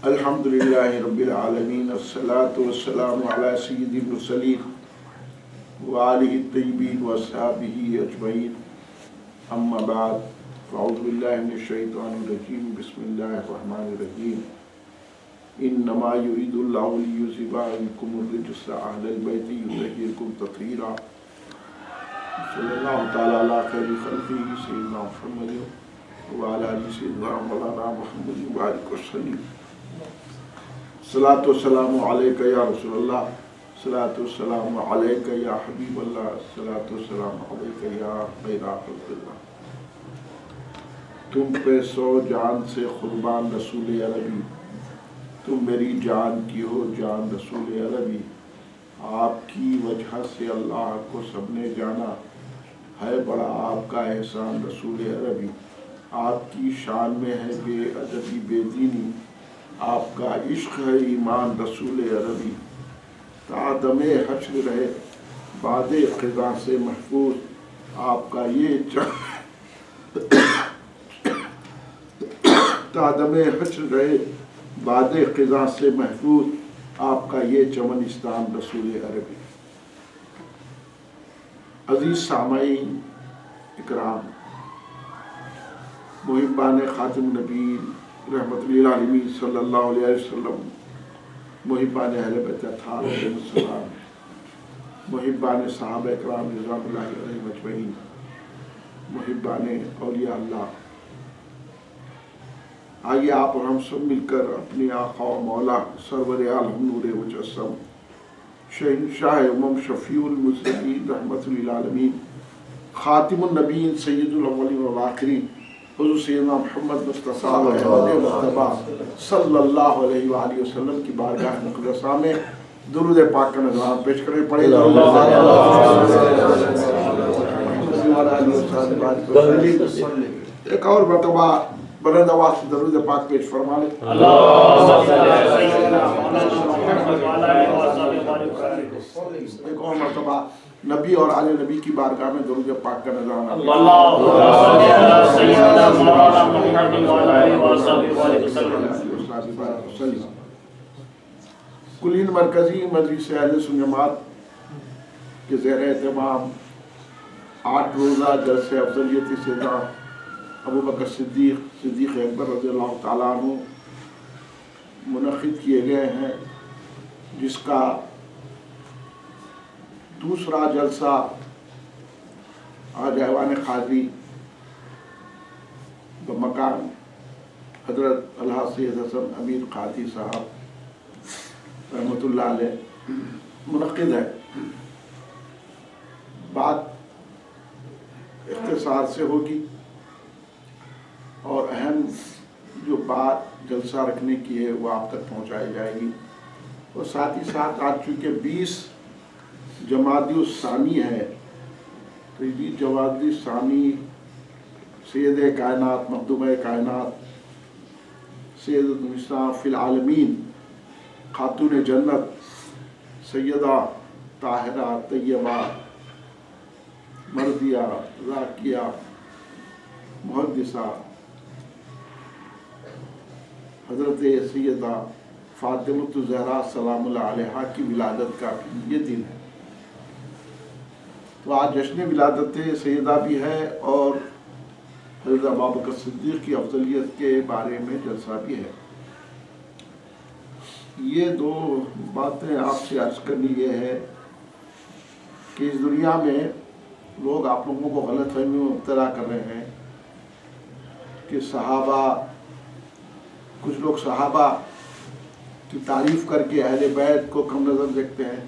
الحمدللہ رب العالمین الصلاۃ والسلام علی سید المرسلین وآلہ الطیبین واصحابہ اجمعین اما بعد فاعوذ باللہ من الشیطان الرجیم بسم اللہ الرحمن الرحیم انما یرید اللہ لیذہب عنکم الرجس اہل البیت یطہرکم تطہیرا صلی اللہ تعالی علی خیر خلقہ سیدنا محمد وعلی آلہ سیدنا مولانا محمد مبارک وسلم صلاۃ والسلام علیک یا رسول اللہ، صلاۃ والسلام علیک یا حبیب اللہ، صلاۃ والسلام علیک یا خیر خلق اللہ۔ تم پہ سو جان سے قربان رسول عربی، تم میری جان کی ہو جان رسول عربی، آپ کی وجہ سے اللہ کو سب نے جانا، ہے بڑا آپ کا احسان رسول عربی، آپ کی شان میں ہے بے ادبی بے دینی، آپ کا عشق ہے ایمان رسول عربی، تا دم حشر رہے باد خزاں سے محفوظ، آپ کا یہ تا دم حشر رہے باد خزاں سے محفوظ، آپ کا یہ چمنستان رسول عربی۔ عزیز سامعین اکرام، محبان خاتم نبی رحمت للعالمین صلی اللہ علیہ وسلم، محبان اہل بیت اطہار علیہ السلام، محبان صحابہ اکرام رضوان اللہ علیہم اجمعین، محبان اولیاء اللہ، آئیے آپ اور ہم سب مل کر اپنے آقا و مولا سرور عالم نور مجسم شہنشاہ امم شفیع المذنبین رحمت للعالمین خاتم النبیین سید الاولین والآخرین حضور سیدنا محمد مصطفیٰ صلی اللہ علیہ وآلہ وسلم کی بارگاہ مقدسہ میں درود پاک کا نذرانہ پیش کریں۔ پڑھیں ایک اور مرتبہ بلند آواز سے درود پاک پیش فرما لیں۔ ایک اور مرتبہ نبی اور آل نبی کی بارگاہ میں درود پاک کا نذرانہ۔ کلین مرکزی مجلس اہل سنت جماعت کے زیر اہتمام 8 روزہ جلسہ افضلیت سیدنا ابو بکر صدیق اکبر رضی اللہ تعالیٰ عنہ منعقد کیے گئے ہیں، جس کا دوسرا جلسہ آج ایوان قاضی بمکان حضرت الحاج سید حسن امیر قاضی صاحب رحمۃ اللہ علیہ منعقد ہے۔ بات اختصار سے ہوگی اور اہم جو بات جلسہ رکھنے کی ہے وہ آپ تک پہنچائی جائے گی، اور ساتھ ہی ساتھ آج چونکہ 20 جمادی الثانی ہے تو یہ جمادی الثانی سید کائنات مخدوم کائنات سید النساء فی العالمین خاتون جنت سیدہ طاہرہ طیبہ مرضیہ ذاکیہ محدثہ حضرت سیدہ فاطمہ الزہرا سلام اللہ علیہا کی ولادت کا یہ دن ہے، تو آج جشن ولادت سیدہ بھی ہے اور حضرت ابوبکر صدیق کی افضلیت کے بارے میں جلسہ بھی ہے۔ یہ دو باتیں آپ سے عرض کرنی یہ ہے کہ اس دنیا میں لوگ آپ لوگوں کو غلط فہمی میں مبتلا کر رہے ہیں کہ صحابہ، کچھ لوگ صحابہ کی تعریف کر کے اہل بیت کو کم نظر دیکھتے ہیں،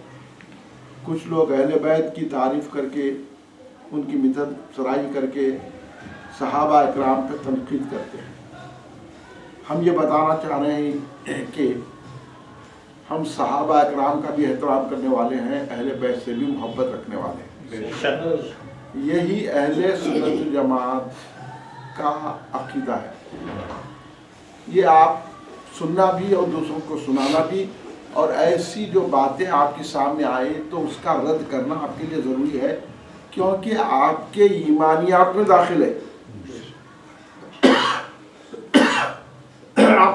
کچھ لوگ اہل بیت کی تعریف کر کے ان کی مدح سرائی کر کے صحابہ اکرام پہ تنقید کرتے ہیں۔ ہم یہ بتانا چاہ رہے ہیں کہ ہم صحابہ اکرام کا بھی احترام کرنے والے ہیں، اہل بیت سے بھی محبت رکھنے والے ہیں، یہی اہل سنت جماعت کا عقیدہ ہے۔ یہ آپ سننا بھی اور دوسروں کو سنانا بھی، اور ایسی جو باتیں آپ کے سامنے آئے تو اس کا رد کرنا آپ کے لیے ضروری ہے، کیونکہ آپ کے ایمانیات میں داخل ہے۔ آپ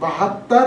72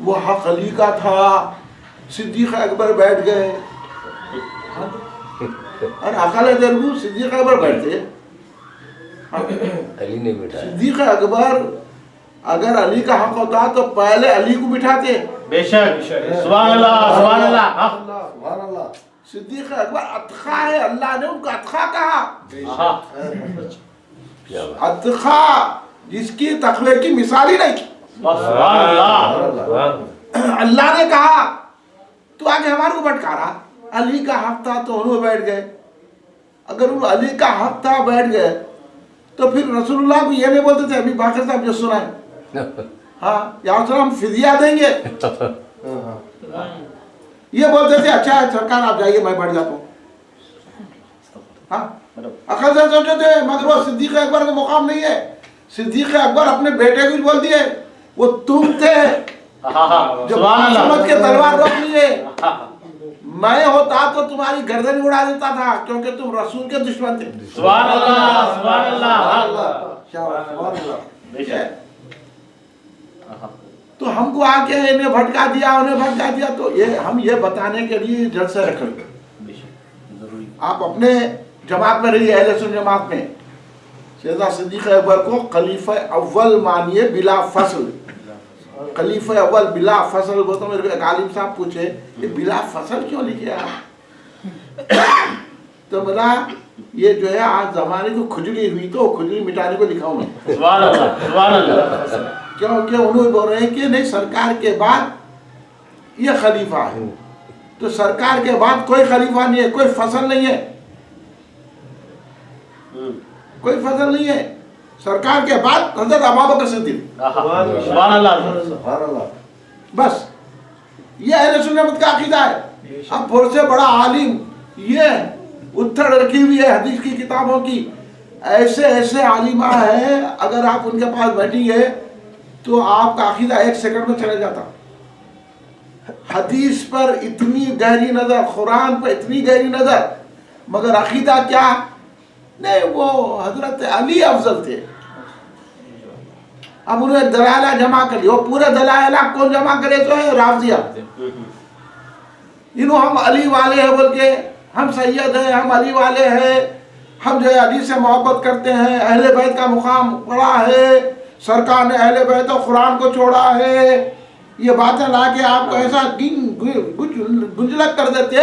وہ حق علی کا تھا، صدیق اکبر بیٹھ گئے. اور عقل درگو صدیق اکبر بیٹھتے، علی نے بٹھایا. صدیق اکبر اگر علی کا حق ہوتا تو پہلے علی کو بٹھاتے. بے شک. سبحان اللہ سبحان اللہ. سبحان اللہ. صدیق اکبر اتقا ہے، اللہ نے ان کو اتقا کہا. اتقا جس کی تقوی کی مثال ہی نہیں. سبحان اللہ. اللہ نے کہا تو آگے ہمارے کو بھٹکا رہا. علی کا حق تھا تو انہوں بیٹھ گئے. اگر وہ علی کا حق تھا بیٹھ گئے تو پھر رسول اللہ کو یہ نہیں بولتے تھے ابھی باقر صاحب جو سنائیں ہاں یا ہم فدیہ دیں گے، یہ بولتے تھے اچھا سرکار آپ جائیے میں بیٹھ جاتا ہوں. ہاں عقل سے سوچتے تھے، مگر وہ صدیق اکبر کا مقام نہیں ہے. صدیق اکبر اپنے بیٹے کو بول دیے وہ تم تھے جو سمجھ کے تلوار روک لیے، میں ہوتا تو تمہاری گردن اڑا دیتا تھا کیونکہ تم رسول کے دشمن تھے. سبحان اللہ سبحان اللہ. تو ہم کو آ کے انہیں بھٹکا دیا تو یہ ہم یہ بتانے کے لیے جلسہ رکھیں. آپ اپنے جماعت میں رہیے، اہل سنت جماعت میں سیدنا صدیق اکبر کو خلیفہ اول مانیے بلا فصل. خلیفہ اول بلا فصل بولتا. میرے ایک عالم صاحب پوچھے یہ بلا فصل کیوں لکھے آپ؟ تو بولا یہ جو ہے آج زمانے کو کھجلی ہوئی تو کھجلی مٹانے کو لکھا ہوں میں. سبحان اللہ سبحان اللہ. کیونکہ انہوں بول رہے ہیں کہ نہیں سرکار کے بعد یہ خلیفہ ہے، تو سرکار کے بعد کوئی خلیفہ نہیں ہے، کوئی فصل نہیں ہے، کوئی فصل نہیں ہے. سرکار کے بعد حضرت ابوبکر صدیق. سبحان اللہ. بس یہ اہل سنت کا عقیدہ ہے. اب بہت سے بڑا عالم یہ اتھڑ رکھی ہوئی ہے حدیث کی کتابوں کی، ایسے عالمہ ہیں اگر آپ ان کے پاس بیٹھی ہے تو آپ کا عقیدہ ایک سیکنڈ میں چلے جاتا. حدیث پر اتنی گہری نظر، قرآن پر اتنی گہری نظر، مگر عقیدہ کیا نہیں، وہ حضرت علی افضل تھے. اب انہیں دلائلہ جمع کر لی، وہ پورے دلائلہ کون جمع کرے تو ہے رافضیہ. انہوں ہم علی والے ہیں بول کے، ہم سید ہیں، ہم علی والے ہیں، ہم جو ہے علی سے محبت کرتے ہیں، اہل بیت کا مقام بڑا ہے، سرکار نے اہل بیت و قرآن کو چھوڑا ہے. یہ باتیں لا کے آپ کو ایسا گنجلک کر دیتے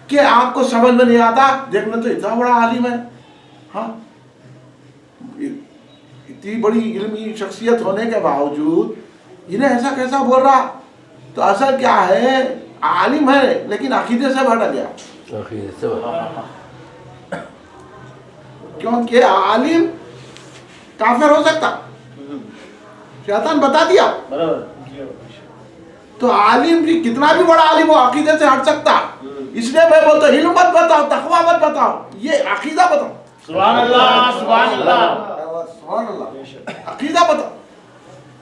کہ آپ کو سمجھ میں نہیں آتا. دیکھنا تو اتنا بڑا عالم ہے، ہاں اتنی بڑی علمی شخصیت ہونے کے باوجود انہیں ایسا کیسا بول رہا. تو اصل کیا ہے، عالم ہے لیکن عقیدے سے بھٹک گیا. کیونکہ عالم کافر ہو سکتا، شیطان بتا دیا. تو عالم بھی کتنا بھی بڑا عالم ہو عقیدے سے ہٹ سکتا. اس لیے میں بولتا علم مت بتاؤ، تقویٰ مت بتاؤ، یہ عقیدہ بتاؤ. سبحان اللہ سبحان اللہ. عقیدہ بتاؤ.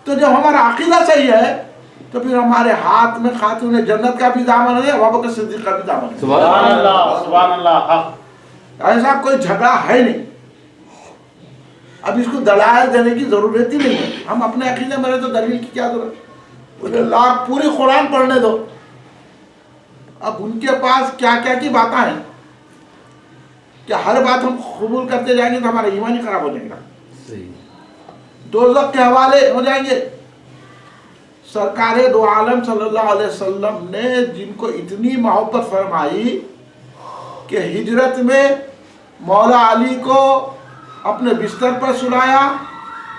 تو جب ہمارا عقیدہ صحیح ہے تو پھر ہمارے ہاتھ میں خاتون جنت کا بھی دامن ہے، ابوبکر صدیق کا بھی دامن ہے. سبحان اللہ سبحان اللہ. ایسا کوئی جھگڑا ہے نہیں. اب اس کو دلائل دینے کی ضرورت ہی نہیں ہے. ہم اپنے عقیدے میں رہے تو دلیل کی کیا ضرورت؟ لاکھ پوری قرآن پڑھنے دو. اب ان کے پاس کیا کیا کی باتیں ہیں کہ ہر بات ہم قبول کرتے جائیں گے تو ہمارا ایمان ہی خراب ہو جائے گا، دوزخ کے حوالے ہو جائیں گے. سرکار دو عالم صلی اللہ علیہ وسلم نے جن کو اتنی محبت فرمائی کہ ہجرت میں مولا علی کو اپنے بستر پر سلایا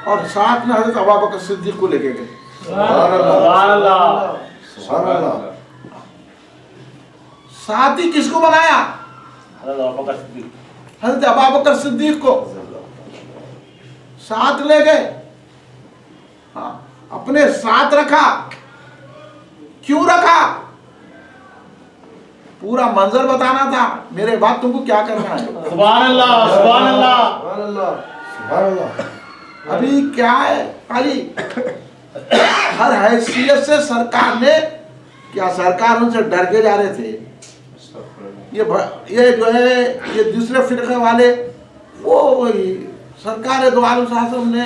اور ساتھ میں حضرت ابوبکر صدیق کو لے کے گئے. سبحان اللہ. ساتھی کس کو بنایا؟ حضرت ابوبکر صدیق کو ساتھ لے گئے. ہاں اپنے ساتھ رکھا. کیوں رکھا؟ پورا منظر بتانا تھا، میرے بعد تم کو کیا کرنا ہے. سبحان اللہ سبحان اللہ. ابھی کیا ہے علی ہر حیثیت سے سرکار نے کیا، سرکار ان سے ڈر کے جا رہے تھے. یہ جو ہے یہ دوسرے فرقے والے وہ سرکار دو عالم صلی اللہ علیہ وسلم نے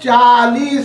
40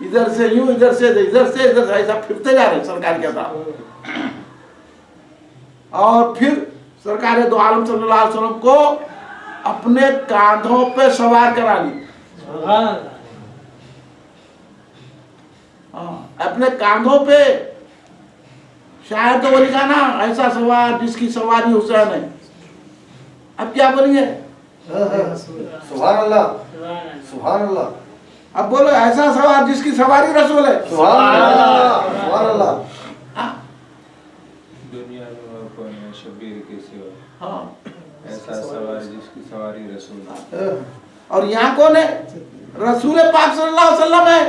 ادھر سے یوں ادھر سے ایسا پھرتے جا رہے سرکار کے ساتھ. اور پھر سرکار دو عالم صلی اللہ علیہ وسلم کو اپنے کاندھوں پہ سوار کرا لی. اپنے کاندھوں پہ. شاعر تو بولی گا نا ایسا سوار جس کی سواری حسین ہے. اب کیا بولیں گے؟ سبحان اللہ سبحان اللہ. اب بولو ایسا سوار جس کی سواری رسول ہے. سبحان اللہ سبحان اللہ. دنیا میں اور کوئی نہیں شبیر کے سوا ہاں ایسا سوار جس کی سواری رسول ہے. اور یہاں کون ہے؟ رسول پاک صلی اللہ علیہ وسلم ہے.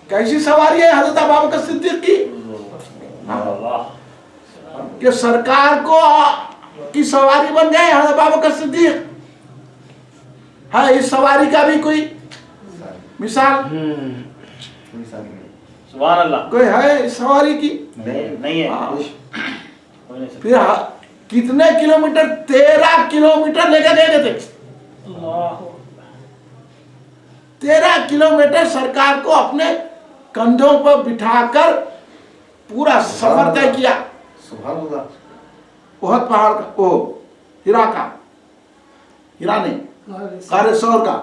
کیسی سواری ہے حضرت ابوبکر صدیق کی کہ سرکار کو کی سواری بن گئے حضرت ابوبکر صدیق. ہے اس سواری کا بھی کوئی مثال؟ سبحان اللہ. کوئی ہے اس سواری کی؟ نہیں ہے. پھر کتنے کلومیٹر؟ 13 کلومیٹر لے کے گئے تھے. 13 کلومیٹر سرکار کو اپنے کندھوں پر بٹھا کر پورا سفر طے کیا. سبحان اللہ. احد پہاڑ کا، ہیرا کا، ہیرا نہیں، غار ثور کا.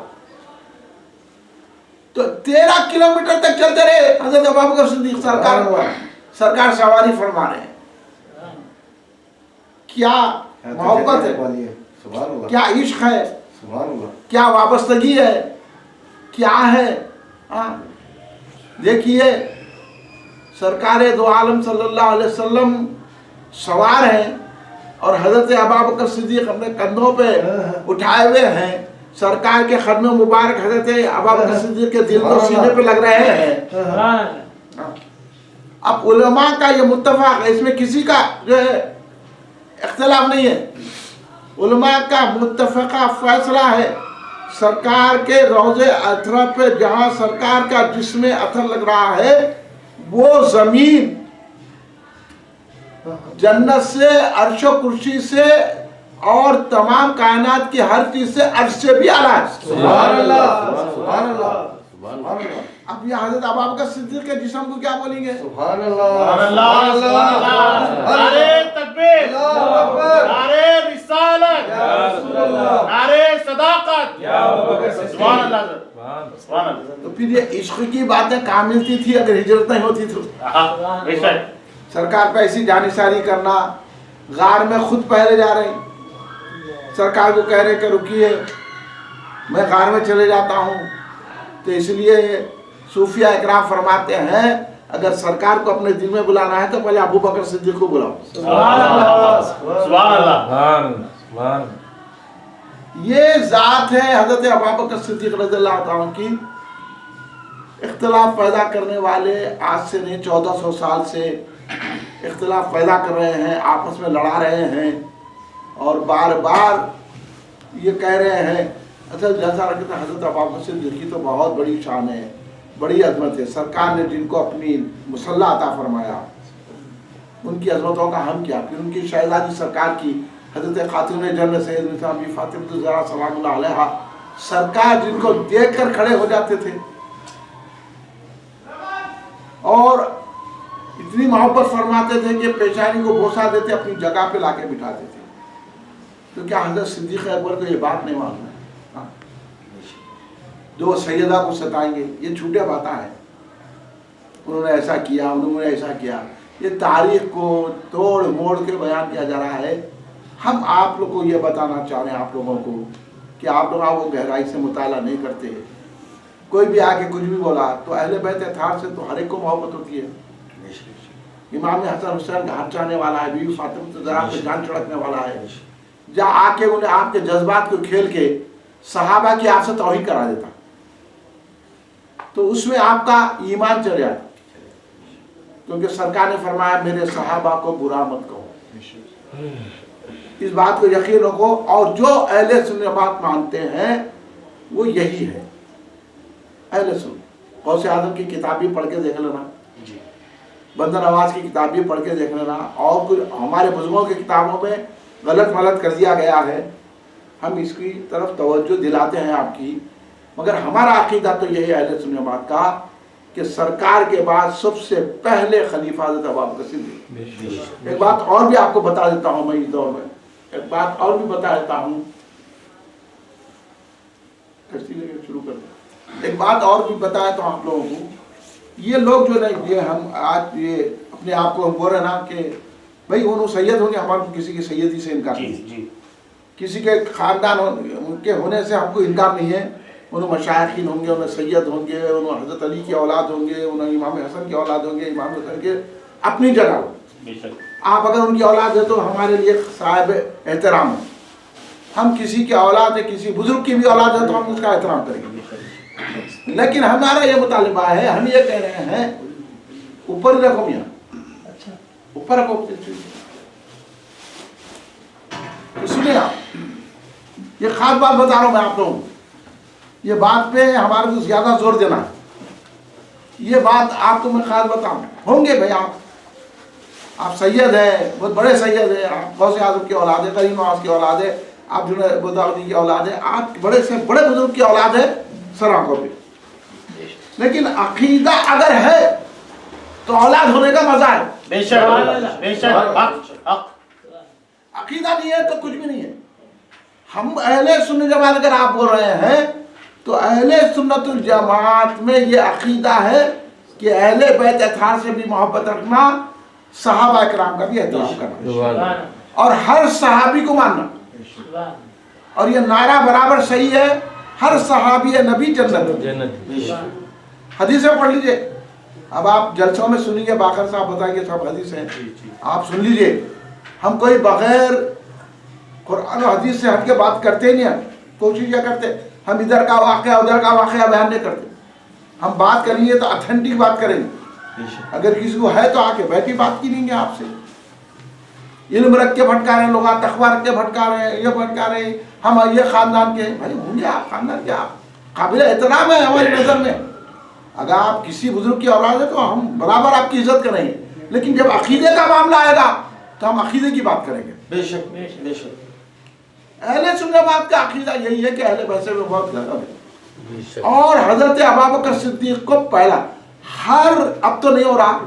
تو 13 کلومیٹر تک چلتے رہے حضرت ابوبکر صدیق. سرکار سواری فرما رہے ہیں. کیا محبت ہے، سبحان اللہ کیا عشق ہے، سبحان اللہ. کیا وابستگی ہے، کیا ہے. دیکھیے سرکار دو عالم صلی اللہ علیہ وسلم سوار ہیں اور حضرت ابوبکر صدیق اپنے کندھوں پہ اٹھائے ہوئے ہیں. سرکار کے قدم مبارک حضرت ابوبکر صدیق کے دل کو سینے پہ لگ رہے ہیں. اب علماء کا یہ متفق ہے، اس میں کسی کا جو ہے اختلاف نہیں ہے. علماء کا متفقہ فیصلہ ہے سرکار کے روضے اطہر پہ جہاں سرکار کا جسم اطہر لگ رہا ہے وہ زمین جنت سے، عرش و کرسی سے اور تمام کائنات کی ہر چیز سے عرش سے بھی اعلیٰ ہے. سبحان اللہ سبحان اللہ سبحان اللہ. اب یہ حضرت ابوبکر صدیق کے جسم کو کیا بولیں گے؟ سبحان اللہ سبحان اللہ. نعرے تکبیر، اللہ اکبر. نعرے رسالت، نعرے صداقت. سبحان اللہ. سبحان اللہ. تو پھر یہ عشق کی باتیں کہاں ملتی تھی اگر ہجرت نہیں ہوتی تو؟ بے شک. سرکار پہ ایسی جانشاری کرنا، غار میں خود پہلے جا رہے ہیں، سرکار کو کہہ رہے کہ رکیے میں غار میں چلے جاتا ہوں. تو اس لیے صوفیہ اکرام فرماتے ہیں اگر سرکار کو اپنے دل میں بلانا ہے تو پہلے ابوبکر صدیق کو بلاؤ. سبحان اللہ. سبحان اللہ. یہ ذات ہے حضرت ابوبکر صدیق رضی اللہ تعالیٰ کی. اختلاف پیدا کرنے والے آج سے نہیں 1400 سال سے اختلاف پیدا کر رہے ہیں، آپس میں لڑا رہے ہیں اور بار بار یہ کہہ رہے ہیں. اچھا جیسا رکھتا حضرت ابوبکر صدیق کی تو بہت بڑی شان ہے، بڑی عظمت ہے. سرکار نے جن کو اپنی مسلح عطا فرمایا ان کی عظمتوں کا ہم کیا. پھر ان کی شہزادی سرکار کی حضرت خاتون جنت سید نساء بی فاطمہ الزہرا سلام اللہ علیہ، سرکار جن کو دیکھ کر کھڑے ہو جاتے تھے اور اتنی محبت فرماتے تھے کہ پیشانی کو بوسہ دیتے اپنی جگہ پہ لا کے بٹھاتے تھے. تو کیا حضرت صدیق اکبر کو یہ بات نہیں معلوم ہے؟ جو سیدہ کو ستائیں گے یہ چھوٹے باتیں ہیں. انہوں نے ایسا کیا، انہوں نے ایسا کیا. یہ تاریخ کو توڑ موڑ کے بیان کیا جا رہا ہے. ہم آپ لوگ کو یہ بتانا چاہ رہے ہیں آپ لوگوں کو کہ آپ لوگ وہ گہرائی سے مطالعہ نہیں کرتے. کوئی بھی آ کے کچھ بھی بولا تو اہل بیت اطہار سے تو ہر ایک کو محبت ہوتی ہے. امام حسن حسین کا ہاتھ چاہنے والا ہے، بیوی فاطمہ الزہرا پہ جان چھڑکنے والا ہے. جہاں آ کے انہیں آپ کے جذبات کو کھیل کے صحابہ کی آپ سے توہین کرا دیتا تو اس میں آپ کا ایمان چل جاتا. کیونکہ سرکار نے فرمایا میرے صحابہ کو برا مت کہو. اس بات کو یقین رکھو. اور جو اہل سنت بات مانتے ہیں وہ یہی ہے اہل سنت. غوث اعظم کی کتاب بھی پڑھ کے دیکھ لینا، بندر نواز کی کتاب بھی پڑھ کے دیکھ لینا، اور کچھ ہمارے بزرگوں کی کتابوں میں غلط ملت کر دیا گیا ہے. ہم اس کی طرف توجہ دلاتے ہیں آپ کی. مگر ہمارا عقیدہ تو یہی اہل سنت جماعت کا کہ سرکار کے بعد سب سے پہلے خلیفہ حضرت ابوبکر صدیق۔ ایک بات اور بھی آپ کو بتا دیتا ہوں میں اس دور میں، ایک بات اور بھی بتا دیتا ہوں، شروع کر دیں۔ ایک بات اور بھی بتایا تو آپ لوگوں کو، یہ لوگ جو نہیں، یہ ہم آج یہ اپنے آپ کو ہم بول رہے ہیں نا کہ بھائی انہوں سید ہوں گے، ہمارے کو کسی کی سیدی سے انکار نہیں، کسی کے خاندان کے ہونے سے ہم کو انکار نہیں ہے، انہوں مشایخین ہوں گے، انہیں سید ہوں گے، انہوں حضرت علی کی اولاد ہوں گے، انہوں امام حسن کی اولاد ہوں گے، امام حسن کے اپنی جگہ ہو، آپ اگر ان کی اولاد ہے تو ہمارے لیے صاحب احترام ہے، ہم کسی کی اولاد ہے، کسی بزرگ کی بھی اولاد ہے تو ہم اس کا احترام کریں گے، لیکن ہمارا یہ مطالبہ ہے، ہم یہ کہہ رہے ہیں اوپر رکھو میاں، اوپر رکھو، سنیں آپ، یہ خاص بات بتا رہا ہوں میں آپ لوگوں کو، یہ بات پہ ہمارے کو زیادہ زور دینا ہے، یہ بات آپ کو میں خاص بتاؤں، ہوں گے بھائی آپ سید ہیں، بہت بڑے سید ہیں، آپ غوث اعظم کی اولاد ہے، کریم نواز کی اولاد ہے، آپ جنید بغدادی کی اولاد ہے، آپ بڑے سے بڑے بزرگ کی اولاد ہے سر آنکھوں پہ، لیکن عقیدہ اگر ہے تو اولاد ہونے کا مزہ ہے، بے شک بے شک، عقیدہ نہیں ہے تو کچھ بھی نہیں ہے۔ ہم اہل سنت جماعت اگر آپ بول رہے ہیں تو اہل سنت الجماعت میں یہ عقیدہ ہے کہ اہل بیت اطہار سے بھی محبت رکھنا، صحابہ اکرام کا بھی احترام کرنا اور ہر صحابی کو ماننا، اور یہ نعرہ برابر صحیح ہے، ہر صحابی نبی جنت۔ حدیثیں پڑھ لیجئے، اب آپ جلسوں میں سنیں گے، باقر صاحب بتائیں گے سب حدیث ہیں، آپ سن لیجئے، ہم کوئی بغیر قرآن و حدیث سے ہٹ کے بات کرتے ہی نہیں ہیں، کوشش یہ کرتے ہم ادھر کا واقعہ ادھر کا واقعہ بیان نہیں کرتے، ہم بات کریں گے تو اتھینٹک بات کریں گے، اگر کسی کو ہے تو آ کے بیٹھی بات کی نہیں گے آپ سے، علم رکھ کے بھٹکا رہے ہیں لوگ، تقوی رکھ کے بھٹکا رہے ہیں، یہ بھٹکا رہے ہیں، ہم یہ خاندان کے، بھائی ہوں گے آپ خاندان کے، آپ قابل احترام ہے ہماری نظر میں، اگر آپ کسی بزرگ کی اولاد ہے تو ہم برابر آپ کی عزت کریں گے، لیکن جب عقیدے کا معاملہ آئے گا تو ہم عقیدے کی بات کریں گے۔ بے شک بے شک، اہل سنت جماعت کا عقیدہ یہی ہے کہ اہل بیت میں بہت زیادہ ہے، اور حضرت ابوبکر صدیق کو پہلا، اب تو نہیں ہو رہا،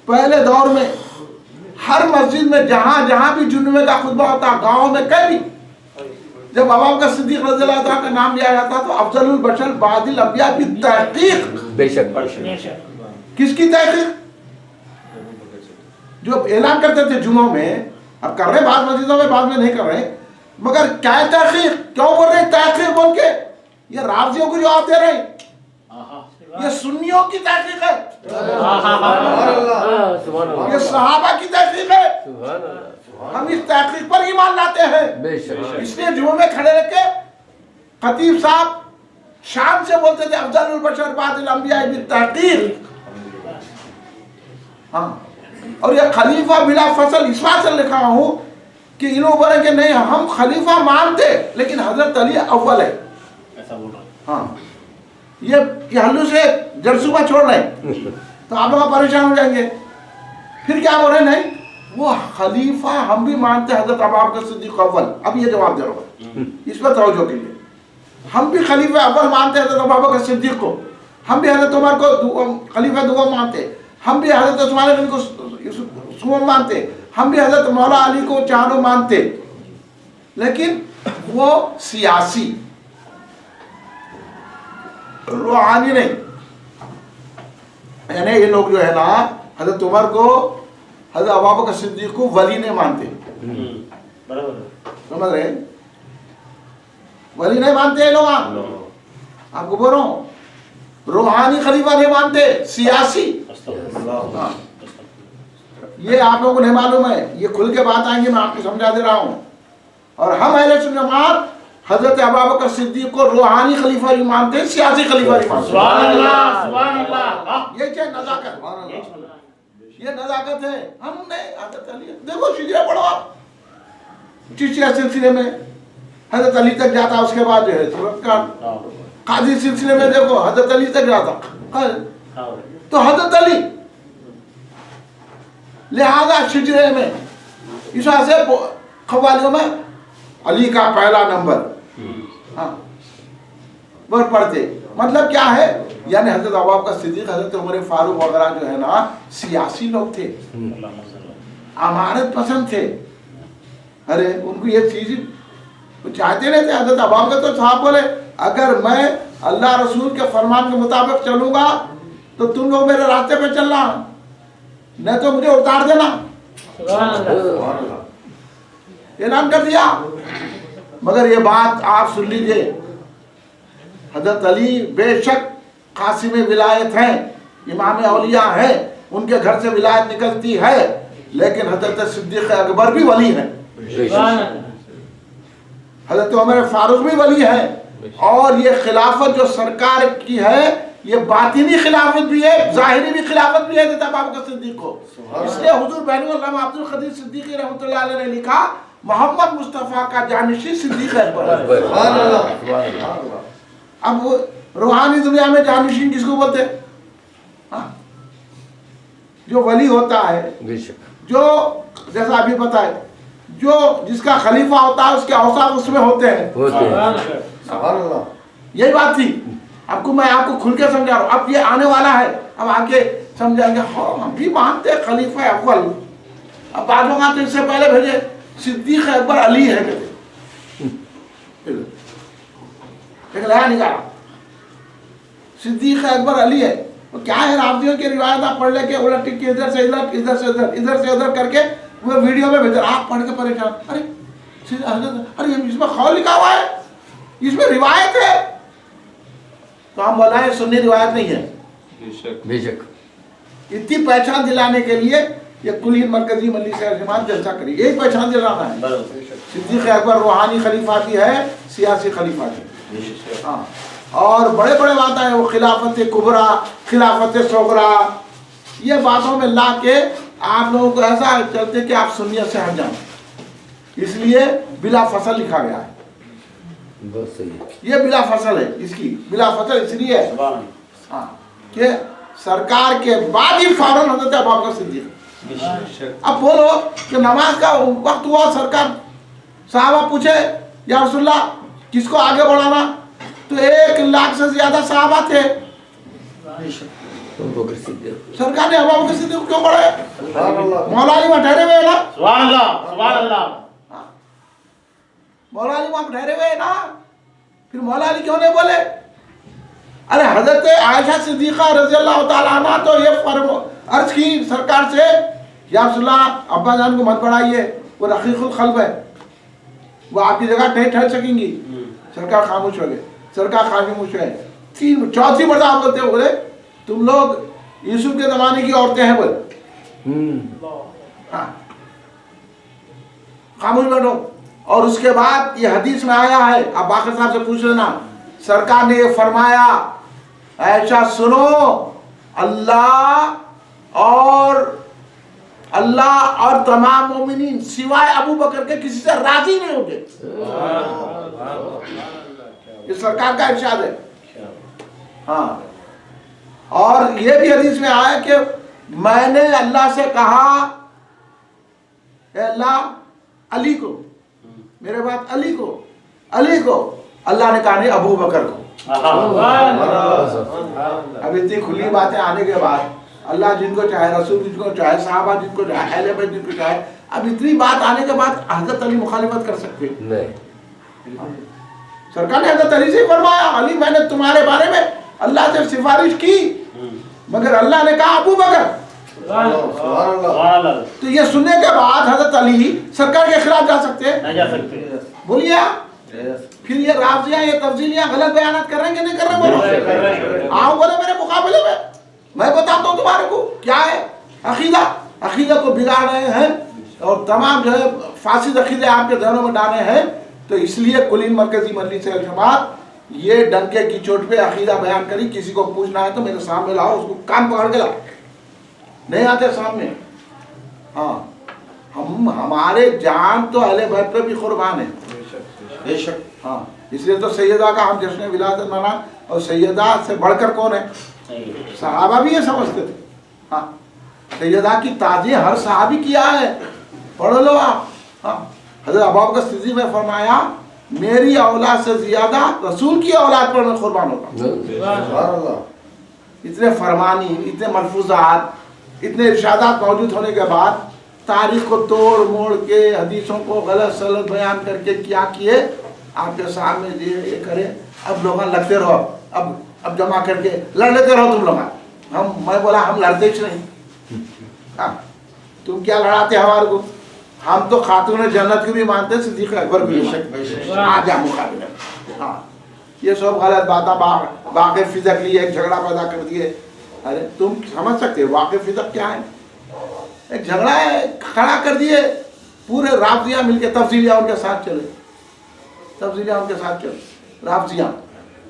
پہلے دور میں ہر مسجد میں جہاں جہاں بھی جمعے کا خطبہ ہوتا، گاؤں میں کہیں بھی جب ابوبکر صدیق رضی اللہ عنہ کا نام لیا جاتا تو افضل البشر بعد الانبیاء کی تحقیق، بے شک کس کی تحقیق؟ جو اعلان کرتے تھے جمعوں میں، اب کر رہے بعض مسجدوں میں، بعض میں نہیں کر رہے، مگر کیا ہے تحقیق؟ کیوں بول رہے ہیں تحقیق بول کے؟ یہ رافضیوں کو جواب دے رہے ہیں، یہ سنیوں کی تحقیق ہے، یہ صحابہ کی تحقیق ہے، ہم اس تحقیق پر ایمان لاتے ہیں، اس لیے جمعوں میں کھڑے رہ کے خطیب صاحب شان سے بولتے تھے افضل البشر بعد الانبیاء بالتحقیق، ہاں، اور یہ خلیفہ بلا فصل اس بات سے لکھا ہوں کہ انہوں بولے کہ نہیں ہم خلیفہ مانتے لیکن حضرت علی اول ہے، ایسا بول رہا ہاں، یہ حلو سے جرسوبہ چھوڑ رہے ہیں تو آپ لوگ پریشان ہو جائیں گے، پھر کیا بول رہے ہیں؟ نہیں وہ خلیفہ ہم بھی مانتے حضرت ابوبکر صدیق اول، اب یہ جواب دے رہا ہوں اس پر توجہ کے لیے، ہم بھی خلیفہ اول مانتے حضرت ابوبکر صدیق کو، ہم بھی حضرت عمر کو خلیفہ دوم مانتے، ہم بھی حضرت عثمان غنی کو سوم مانتے، ہم بھی حضرت مولا علی کو چاروں مانتے، لیکن وہ سیاسی روحانی نہیں، یعنی یہ لوگ جو ہے نا حضرت عمر کو حضرت ابوبکر صدیق کو ولی نہیں مانتے، سمجھ رہے ہیں؟ ولی نہیں مانتے یہ لوگ، آپ کو بول رہا ہوں روحانی خلیفہ نہیں مانتے، سیاسی، ہاں، یہ آپ لوگوں کو نہیں معلوم ہے، یہ کھل کے بات آئیں گے، میں آپ کو سمجھا دے رہا ہوں، اور ہم اہل سنت جماعت حضرت ابوبکر صدیق کو روحانی خلیفہ بھی مانتے ہیں، سیاسی خلیفہ بھی مانتے ہیں، سبحان اللہ سبحان اللہ، یہ چاہے نزاکت، یہ نزاکت ہے، ہم نے حضرت علی دیکھو شجرہ پڑھو آپ، چشتیہ سلسلے میں حضرت علی تک جاتا، اس کے بعد جو ہے صورت کا قاضی سلسلے میں دیکھو حضرت علی تک جاتا، تو حضرت علی، لہذا شجرے میں اس وجہ سے قوالیوں میں علی کا پہلا نمبر، ہاں، وہ پڑھتے. مطلب کیا ہے؟ یعنی حضرت ابوبکر صدیق، حضرت عمر فاروق وغیرہ جو ہے نا سیاسی لوگ تھے، امانت پسند تھے. ارے ان کو یہ چیز وہ چاہتے نہیں تھے. حضرت ابوبکر تو صاحب بولے اگر میں اللہ رسول کے فرمان کے مطابق چلوں گا تو تم لوگ میرے راستے پہ چلنا، نہیں تو مجھے اتار دینا. اعلان کر دیا. مگر یہ بات آپ سن لیجئے، حضرت علی بے شک قاسم ولایت ہیں، امام اولیاء ہیں، ان کے گھر سے ولایت نکلتی ہے، لیکن حضرت صدیق اکبر بھی ولی ہیں، حضرت عمر فاروق بھی ولی ہیں. اور یہ خلافت جو سرکار کی ہے یہ باطنی خلافت بھی ہے، ظاہری بھی خلافت بھی ہے حضرت ابوبکر صدیق کو. اس لیے حضور بین العلماء عبد القادر صدیقی رحمۃ اللہ علیہ نے لکھا محمد مصطفیٰ کا جانشین صدیق اکبر. اب وہ روحانی دنیا میں جانشین کس کو بولتے ہیں؟ جو ولی ہوتا ہے، جو جیسا ابھی پتا ہے، جو جس کا خلیفہ ہوتا ہے اس کے اوصاف اس میں ہوتے ہیں. یہی بات تھی. اب کو میں آپ کو کھل کے سمجھا رہا ہوں. اب یہ آنے والا ہے، اب آگے سمجھائیں گے. ہم بھی مانتے ہیں خلیفہ اول. اب بعد لوگ آتے اس سے پہلے بھیجے صدیق اکبر علی ہے کہتے ایک نیا نکالا صدیق اکبر علی ہے. وہ کیا ہے؟ رافضیوں کی روایت آپ پڑھ لے کے الٹ کے ادھر سے ادھر، ادھر سے ادھر، ادھر سے ادھر کر کے وہ ویڈیو میں بھیجا. آپ پڑھ کے پریشان، ارے ارے اس میں قول لکھا ہوا ہے، اس میں روایت ہے. تو ہم بولا ہے سنی روایت نہیں ہے. بے شک اتنی پہچان دلانے کے لیے یہ کلی مرکزی مجلس جماعت جلسہ کری، یہی پہچان دلانا ہے. صدیق اکبر روحانی خلیفہ بھی ہے، سیاسی خلیفہ بھی. ہاں، اور بڑے بڑے بات ہیں، وہ خلافت کبریٰ، خلافت صغریٰ، یہ باتوں میں لا کے آپ لوگوں کو ایسا چلتے کہ آپ سنیت سے ہٹ جائیں. اس لیے بلا فصل لکھا گیا ہے. بہت صحیح ہے. یہ بلا فصل ہے، اس کی بلا فصل اس لیے ہے ہاں کہ سرکار کے بعد ہی فوراً حضرت ابوبکر صدیق. اب بولو کہ نماز کا وقت ہوا، سرکار صحابہ پوچھے یا رسول اللہ کس کو آگے بڑھانا، تو 1 لاکھ سے زیادہ صحابہ تھے. سرکار نے ابوبکر صدیق کو کیوں بڑھایا؟ مولا علی وہاں ٹھہرے ہوئے نا، سبحان اللہ سبحان اللہ. مولا علی وہاں ٹھہرے ہوئے نا، پھر مولا علی کیوں نہیں بولے؟ ارے حضرت عائشہ صدیقہ رضی اللہ تعالیٰ عنہ تو یہ عرض کی سرکار سے یا رسول اللہ ابا جان کو مت بڑھائیے، وہ رقیق القلب ہے، وہ آپ کی جگہ نہیں ٹھہر سکیں گی. سرکار خاموش ہو گئے. سرکار خاموش ہے. 4تھی مرتبہ آپ بولتے بولے تم لوگ یوسف کے زمانے کی عورتیں ہیں بولے. ہاں خاموش بیٹھو. اور اس کے بعد یہ حدیث میں آیا ہے، آپ باقر صاحب سے پوچھ لینا، سرکار نے یہ فرمایا عائشہ سنو، اللہ اور تمام مومنین سوائے ابو بکر کے کسی سے راضی نہیں ہوں گے. یہ سرکار کا ارشاد ہے. ہاں، اور یہ بھی حدیث میں آیا کہ میں نے اللہ سے کہا اے اللہ علی کو، میرے بعد علی کو، اللہ نے کہا نہیں ابو بکر کو. اب اتنی کھلی باتیں آنے کے بعد اللہ جن کو چاہے، رسول جن کو چاہے، صحابہ جن کو چاہے، اہل بیت جن کو چاہے، اب اتنی بات آنے کے بعد حضرت علی مخالفت کر سکتے نہیں. سرکار نے حضرت علی سے فرمایا علی میں نے تمہارے بارے میں اللہ سے سفارش کی مگر اللہ نے کہا ابو بکر. تو یہ سننے کے بعد حضرت علی سرکار کے خلاف جا سکتے ہیں؟ بولیے. پھر یہ رافضیاں یہ تفضیلیاں غلط بیانات کر رہے ہیں کہ نہیں کر رہے؟ بولو. آؤ بولے میرے مقابلے میں بتاتا ہوں تمہارے کو کیا ہے عقیدہ کو بگاڑ رہے ہیں اور تمام جو ہے فاسد عقیدے آپ کے ذہنوں میں ڈالے ہیں. تو اس لیے کلین مرکزی مجلس جماعت یہ ڈنکے کی چوٹ پہ عقیدہ بیان کری. کسی کو پوچھنا ہے تو میرے سامنے لاؤ، اس کو کان پکڑ کے لاؤ. نہیں آتے سامنے. ہاں ہمارے جان تو اہل بیت پہ بھی قربان ہے بے شک. ہاں اس لیے تو سیدہ کا ہم جشن ولادت منا، اور سیدہ سے بڑھ کر کون ہے؟ صحابہ بھی یہ سمجھتے تھے. ہاں سیدہ کی تعظیم ہر صحابی کیا ہے، پڑھ لو آپ. ہاں حضرت ابوبکر صدیق نے فرمایا میری اولاد سے زیادہ رسول کی اولاد پر میں قربان ہوتا ہوں. سبحان اللہ. اتنے فرمانی، اتنے ملفوظات، اتنے ارشادات موجود ہونے کے بعد تاریخ کو توڑ موڑ کے حدیثوں کو غلط سلط بیان کر کے کیا کیے آپ کے سامنے یہ کرے. اب لوگ لگتے رہو، اب جمع کر کے لڑ لیتے رہو تم لوگ. میں بولا ہم لڑتے ہی نہیں. تم کیا لڑاتے ہمارے کو؟ ہم تو خاتون جنت کی بھی مانتے ہیں، صدیق اکبر بھی آ جا مقابلے. ہاں یہ سب غلط باتیں واقع فزق لیے ایک جھگڑا پیدا کر دیے. ارے تم سمجھ سکتے واقع فزق کیا ہے؟ ایک جھگڑا ہے کھڑا کر دیے، پورے رافضیاں مل کے تفصیلیاں ان کے ساتھ چلے، تفصیلیاں ان کے ساتھ چلے رافضیاں.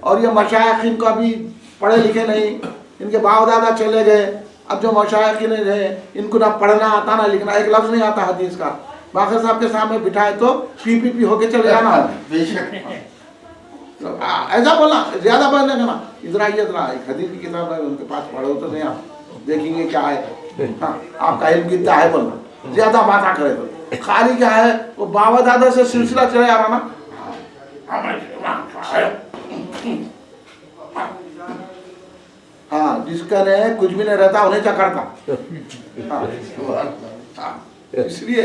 اور یہ مشائخین کو ابھی پڑھے لکھے نہیں، ان کے باپ دادا چلے گئے. اب جو مشائخین ہیں ان کو نہ پڑھنا آتا نہ لکھنا، ایک لفظ نہیں آتا حدیث کا. باقر صاحب کے سامنے بٹھائے تو پی ہو کے چلے جانا. بے شک. ایسا بولنا زیادہ بولنے کا نا. ادھر آئیے، ادھر ایک حدیث کی کتاب ہے ان کے پاس پڑھو تو نہیں، آپ دیکھیں گے کیا ہے. ہاں آپ کا علم کتنا ہے بولنا، زیادہ باتیں کرے تو خالی کیا ہے وہ بابا دادا سے سلسلہ چلے آ رہا نا. ہاں جس کا نہیں کچھ بھی نہیں رہتا انہیں چکرتا. اس لیے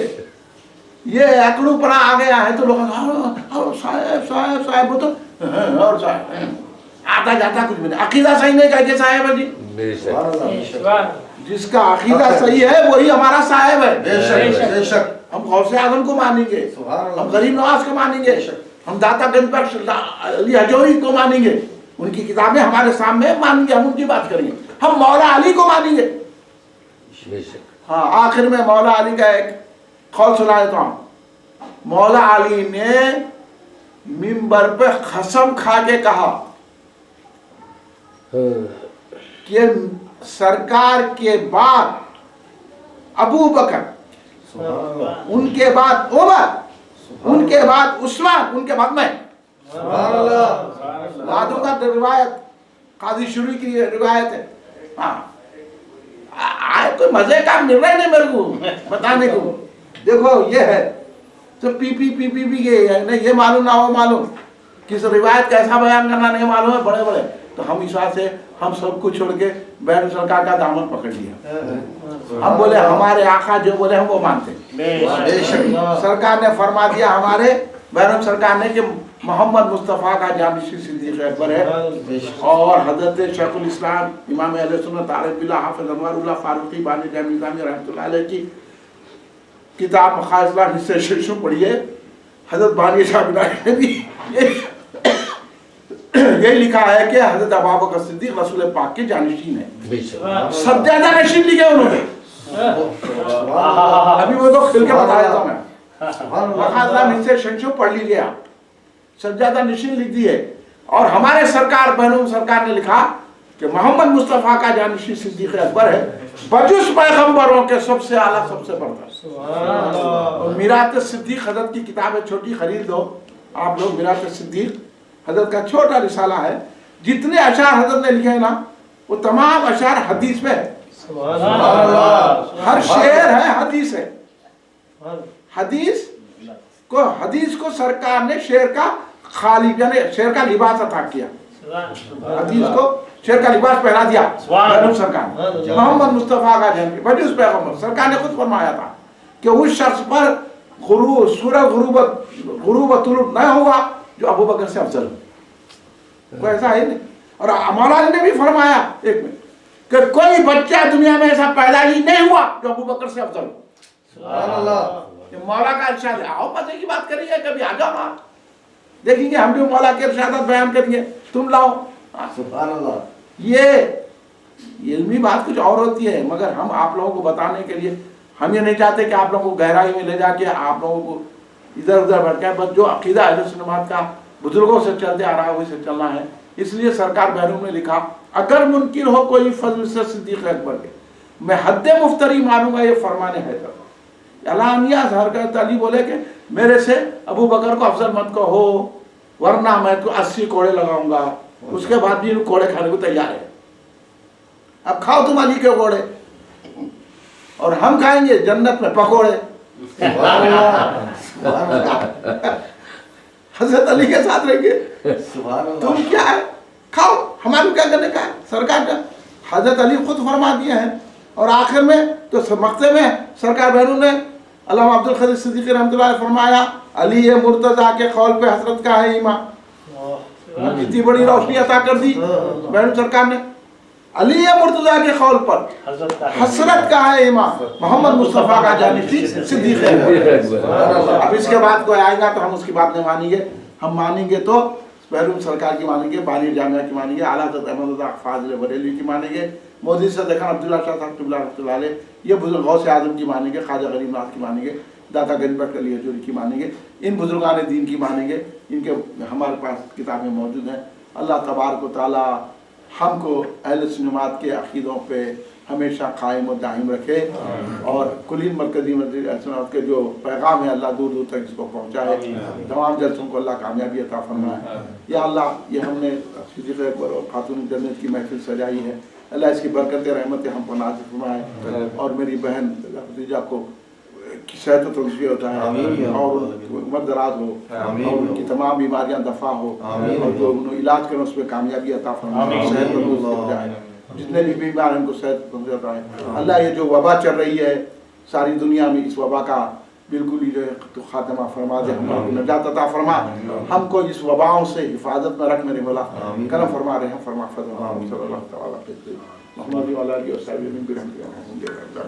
یہ اکڑو پڑا آ گیا ہے تو لوگ صاحب صاحب صاحب وہ تو اور صاحب آتا جاتا کچھ بھی نہیں. عقیدہ صحیح نہیں کہہ صاحب ہے جی. جس کا عقیدہ صحیح ہے وہی ہمارا صاحب ہے. بے شک بے شک. ہم غوث اعظم کو مانیں گے، ہم غریب نواز کو مانیں گے، ہم داتا گنج بخش علی حجوری کو مانیں گے. ان کی کتابیں ہمارے سامنے مانیں گے، ہم ان کی بات کریں گے. ہم مولا علی کو مانیں گے. ہاں آخر میں مولا علی کا ایک قول سنا دیتا ہوں. مولا علی نے منبر پہ قسم کھا کے کہا کہ سرکار کے بعد ابو بکر، ان کے بعد عمر، ان کے بعد عثمان، ان کے بعد میں. وعدوں کا روایت قاضی شروع کی روایت ہے. ہاں کوئی مزے کا مل رہا ہے نہیں میرے کو بتانے کو. دیکھو یہ ہے تو پی یہ معلوم نہ ہو معلوم، کس روایت کیسا بیان کرنا نہیں معلوم ہے بڑے بڑے. تو ہم اس واسطے سے ہم سب کو چھوڑ کے بیرون سرکار کا دامن پکڑ لیا. ہم بولے ہمارے آقا جو بولے ہم وہ مانتے. سرکار نے فرما دیا ہمارے بیرون سرکار نے کہ محمد مصطفیٰ کا جانشین صدیق اکبر ہے. اور حضرت شیخ الاسلام امام اہل سنت عارف باللہ حافظ انوار اللہ فاروقی بانی جامع نظامی رحمۃ اللہ علیہ کی کتاب مخازلہ حصہ ششم پڑھیے. حضرت بانی شاہ نے بھی یہ لکھا ہے کہ حضرت ابوبکر صدیق رسول پاک کے جانشین ہیں. سجادہ نشین لکھے انہوں نے. ابھی وہ تو کھل کے بتا دیتا ہوں میں. مخازلہ حصہ ششم پڑھ لیجیے آپ، سجادہ نشین لکھ دیے. اور ہمارے سرکار بہنوں سرکار نے لکھا کہ محمد مصطفیٰ کا جانشین صدیق اکبر ہے، بجز پیغمبروں کے سب سے اعلیٰ سب سے بڑھتر. اور میراث صدیق حضرت کی کتاب ہے، چھوٹی خرید دو آپ لوگ. میراث صدیق حضرت کا چھوٹا رسالہ ہے. جتنے اشعار حضرت نے لکھے ہیں نا وہ تمام اشعار حدیث میں ہے. ہر شعر ہے حدیث ہے. حدیث کو سرکار نے شعر کا خالی یعنی شعر کا لباس عطا کیا. حدیث کو شعر کا لباس پہنا دیا سرکار نے. محمد مصطفیٰ کا جنم بجز پیغمبر سرکار نے خود فرمایا تھا کہ اس شخص پر سورج غروب طلوع نہ ہوا جو ابو بکر سے افضل ہو. کوئی ایسا ہے نہیں. اور مولا علی نے بھی فرمایا ایک میں کہ کوئی بچہ دنیا میں ایسا پیدا ہی نہیں ہوا جو ابو بکر سے افضل ہو. سبحان اللہ. مولا کا ارشاد ہے. آؤ مزے کی بات کریے، کبھی آ جاؤ نا دیکھیں گے ہم بھی مولا کے ارشادات بیان کریے. تم لاؤ. سبحان اللہ. یہ علمی بات کچھ اور ہوتی ہے، مگر ہم آپ لوگوں کو بتانے کے لیے ہم یہ نہیں چاہتے کہ آپ لوگوں کو گہرائی میں لے جا کے آپ لوگوں کو ادھر ادھر بھٹکائے. بس جو عقیدہ اہل سنت کا بزرگوں سے چلتے آ رہا ہے وہی سے چلنا ہے. اس لیے سرکار بہنوں نے لکھا اگر منکر ہو کوئی فضل سے صدیق اکبر کے میں حد مفتری مانوں گا. یہ فرمانے حیدر اعلانیہ حضرت علی بولے کہ میرے سے ابو بکر کو افضل مت کہو ورنہ میں تو 80 کوڑے لگاؤں گا. اس کے بعد بھی کوڑے کھانے کو تیار ہے. اب کھاؤ تم علی کے کوڑے اور ہم کھائیں گے جنت میں پکوڑے. حضرت علی کے ساتھ رہیں گے؟ سبحان اللہ تم کیا ہے، کھاؤ، ہمارے کیا کرنے کا ہے؟ سرکار کا حضرت علی خود فرما دیے ہیں. اور آخر میں تو مقطع میں سرکار بہنوں نے علامہ عبد القادر صدیقی رحمۃ اللہ علیہ فرمایا علی مرتضیٰ کے قول پہ حضرت کا ہے ایمان. کتنی بڑی روشنی عطا کر دی بہنوں سرکار نے. علی مرتضیٰ کے قول پر حسرت کا ہے ایمان، محمد مصطفیٰ کا جانشین صدیق ہے. اب اس کے بعد کوئی آئے گا تو ہم اس کی بات نہیں مانیں گے. ہم مانیں گے تو بہروم سرکار کی مانیں گے، بانی جامعہ کی مانیں گے، اعلیٰ حضرت احمد رضا فاضل بریلوی کی مانیں گے، مودی سے دیکھا عبداللہ شاہ صاحب قبلہ رحمۃ اللہ علیہ، یہ بزرگ غوث اعظم کی مانیں گے، خواجہ غریب ناتھ کی مانیں گے، داتا گنج بخش علی حجوری کی مانیں گے. ان بزرگان دین کی مانیں گے. ان کے ہمارے پاس کتابیں موجود ہیں. اللہ تبارک و تعالی ہم کو اہل سنت کے عقیدوں پہ ہمیشہ قائم و دائم رکھے اور کلین مرکزی مسجد اہل سنت کے جو پیغام ہے اللہ دور دور تک اس کو پہنچائے. تمام جلسوں کو اللہ کامیابی عطا فرمائے. یا اللہ یہ ہم نے صدیق اکبر اور خاتون جنت کی محفل سجائی ہے، اللہ اس کی برکت رحمت ہم پر نازل فرمائے اور میری بہن بھتیجا کو کی صحت و تندرستی ہوتا ہے اور عمر دراز ہو اور ان کی تمام بیماریاں دفع ہو اور جو انہوں علاج کریں اس پہ کامیابی عطا فرمائے، صحت و تندرستی ہو جائے. جتنے بھی بیمار ہیں ان کو صحت و تندرستی عطا ہے. اللہ یہ جو وبا چل رہی ہے ساری دنیا میں، اس وبا کا بالکل ہی جو ہے تو خاتمہ فرما دے، ہم کو نجات عطا فرما، ہم کو اس وباؤں سے حفاظت میں رکھ میرے مولا، کرم فرما رہے ہیں فرما فضل صلی اللہ تعالیٰ محمد و علیہ وسلم برحمتہ.